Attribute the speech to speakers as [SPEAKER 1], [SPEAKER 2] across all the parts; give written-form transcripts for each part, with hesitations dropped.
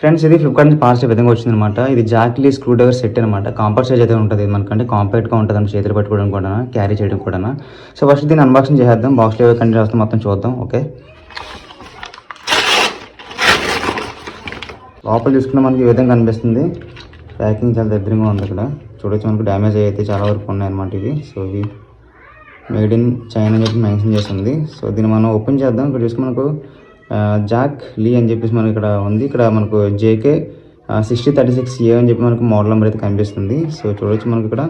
[SPEAKER 1] Friends, ఇది Flipkart నుంచి parcel విధంగా వచ్చిందనమాట. ఇది జాక్లీ స్క్రూ డ్రైవర్ సెట్ అనమాట. కాంపాక్ట్ సైజ్ అయితే ఉంటుంది మనకంటే, కాంపాక్ట్గా ఉంటుంది అని చేతులు పట్టుకోవడం కూడా, క్యారీ చేయడం కూడా. సో ఫస్ట్ దీన్ని అన్బాక్సింగ్ చేద్దాం. బాక్స్లో ఏవో కంటెంట్ వస్తే మొత్తం చూద్దాం. ఓకే, లోపల చూసుకుంటే మనకి ఈ విధంగా కనిపిస్తుంది. ప్యాకింగ్ చాలా దగ్గరగా ఉంది. ఇక్కడ చూడొచ్చు మనకు డ్యామేజ్ అయితే చాలా వరకు ఉన్నాయన్నమాట ఇవి. సో ఇవి మేడ్ ఇన్ చైనా అని చెప్పి మెన్షన్ చేస్తుంది. సో దీన్ని మనం ఓపెన్ చేద్దాం. ఇక్కడ చూసుకుని మనకు జాక్ లీ అని చెప్పేసి మనకి ఇక్కడ ఉంది. ఇక్కడ మనకు JK 6036A అని చెప్పి మనకు మోడల్ నెంబర్ అయితే కనిపిస్తుంది. సో చూడొచ్చు మనకి ఇక్కడ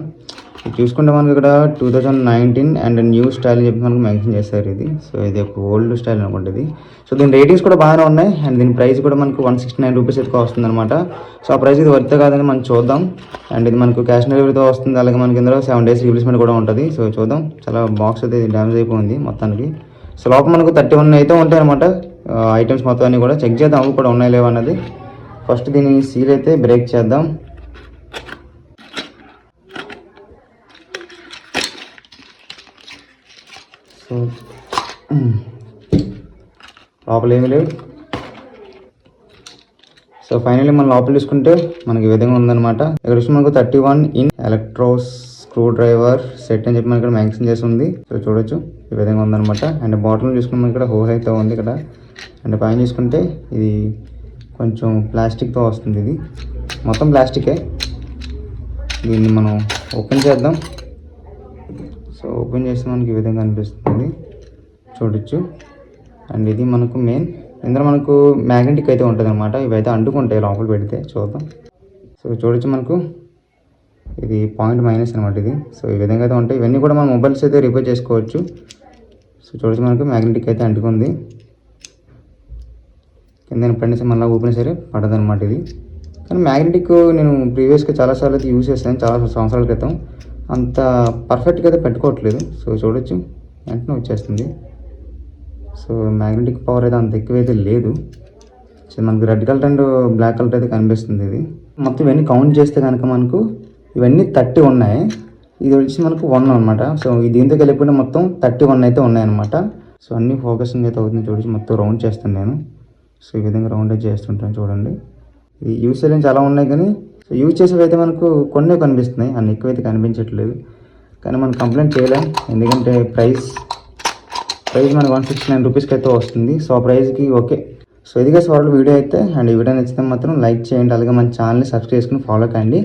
[SPEAKER 1] చూసుకుంటే మనకి ఇక్కడ 2019 అండ్ న్యూ స్టైల్ అని చెప్పి మనకు మెన్షన్ చేశారు ఇది. సో ఇది ఒక ఓల్డ్ స్టైల్ అనుకుంటుంది ఇది. సో దీని రేటింగ్స్ కూడా బాగానే ఉన్నాయి. అండ్ దీని ప్రైస్ కూడా మనకు 169 రూపీస్ అయితే వస్తుంది అనమాట. సో ఆ ప్రైస్ ఇది వర్త్ కాదని మనం చూద్దాం. అండ్ ఇది మనకు క్యాష్ డెలివరీతో వస్తుంది. అలాగే మనకి ఇందులో 7 days రీప్లేస్మెంట్ కూడా ఉంటుంది. సో చూద్దాం. చాలా బాక్స్ అయితే డ్యామేజ్ అయిపోయింది మొత్తానికి. సో లోపల మనకు 31 అయితే ఉంటాయి అనమాట ఐటమ్స్ మొత్తం అన్నీ కూడా. చెక్ చేద్దాం అవి కూడా ఉన్నాయి లేవు అన్నది. ఫస్ట్ దీని సీల్ అయితే బ్రేక్ చేద్దాం. సో లోపల ఏమీ లేవు. సో ఫైనల్లీ మనం లోపల చూసుకుంటే మనకి ఈ విధంగా ఉందన్నమాట. ఇక్కడ చూసి మనకు 31 in ఎలక్ట్రోస్ స్క్రూ డ్రైవర్ సెట్ అని చెప్పి మనకి ఇక్కడ మెన్షన్ చేసి ఉంది. సో చూడొచ్చు ఈ విధంగా ఉందన్నమాట. అండ్ బాటిల్ చూసుకుంటే మనకి ఇక్కడ హోల్ అయితే ఉంది ఇక్కడ. అండ్ పైన చూసుకుంటే ఇది కొంచెం ప్లాస్టిక్తో వస్తుంది. ఇది మొత్తం ప్లాస్టికే. దీన్ని మనం ఓపెన్ చేద్దాం. సో ఓపెన్ చేస్తే మనకి ఈ విధంగా అనిపిస్తుంది, చూడొచ్చు. అండ్ ఇది మనకు మెయిన్. ఇందులో మనకు మ్యాగ్నెటిక్ అయితే ఉంటుంది అనమాట. ఇవైతే అంటుకుంటాయి లోపల పెడితే. చూద్దాం. సో చూడొచ్చు మనకు ఇది -. అనమాట ఇది. సో ఈ విధంగా అయితే ఉంటాయి. ఇవన్నీ కూడా మన మొబైల్స్ అయితే రిపేర్ చేసుకోవచ్చు. సో చూడొచ్చు మనకు మ్యాగ్నెటిక్ అయితే అంటుకుంది. కింద ఎప్పుడైనా మళ్ళీ ఓపెన్ సరే పడదు అనమాట ఇది. కానీ మ్యాగ్నెటిక్ నేను ప్రీవియస్గా చాలాసార్లు అయితే యూజ్ చేస్తాను, చాలా సంవత్సరాల క్రితం. అంత పర్ఫెక్ట్గా అయితే పెట్టుకోవట్లేదు. సో చూడొచ్చు వెంటనే వచ్చేస్తుంది. సో మ్యాగ్నెటిక్ పవర్ అయితే అంత ఎక్కువైతే లేదు. సో మనకు red colour and black colour అయితే కనిపిస్తుంది ఇది. మొత్తం ఇవన్నీ కౌంట్ చేస్తే కనుక మనకు ఇవన్నీ 30 ఉన్నాయి. ఇది వచ్చి మనకు 1 అనమాట. సో దీంతో వెళ్ళిపోయిన మొత్తం 31 అయితే ఉన్నాయన్నమాట. సో అన్నీ ఫోకసింగ్ అయితే అవుతుంది. చూడొచ్చు మొత్తం రౌండ్ చేస్తాను నేను. సో ఈ విధంగా రౌండ్ అయితే చేస్తుంటాను చూడండి. ఈ యూజ్ చేయలేని చాలా ఉన్నాయి, కానీ సో యూజ్ చేసేవి అయితే మనకు కొన్ని కనిపిస్తున్నాయి, అన్ని ఎక్కువైతే కనిపించట్లేదు. కానీ మనం కంప్లైంట్ చేయలేం, ఎందుకంటే ప్రైస్ మనకు 169 రూపీస్కి అయితే వస్తుంది. సో ఆ ప్రైస్కి ఓకే. సో ఇదిగా సో వీడియో అయితే. అండ్ ఈ వీడియో నచ్చితే మాత్రం లైక్ చేయండి, అలాగే మన ఛానల్ని సబ్స్క్రైబ్ చేసుకుని ఫాలో కండి.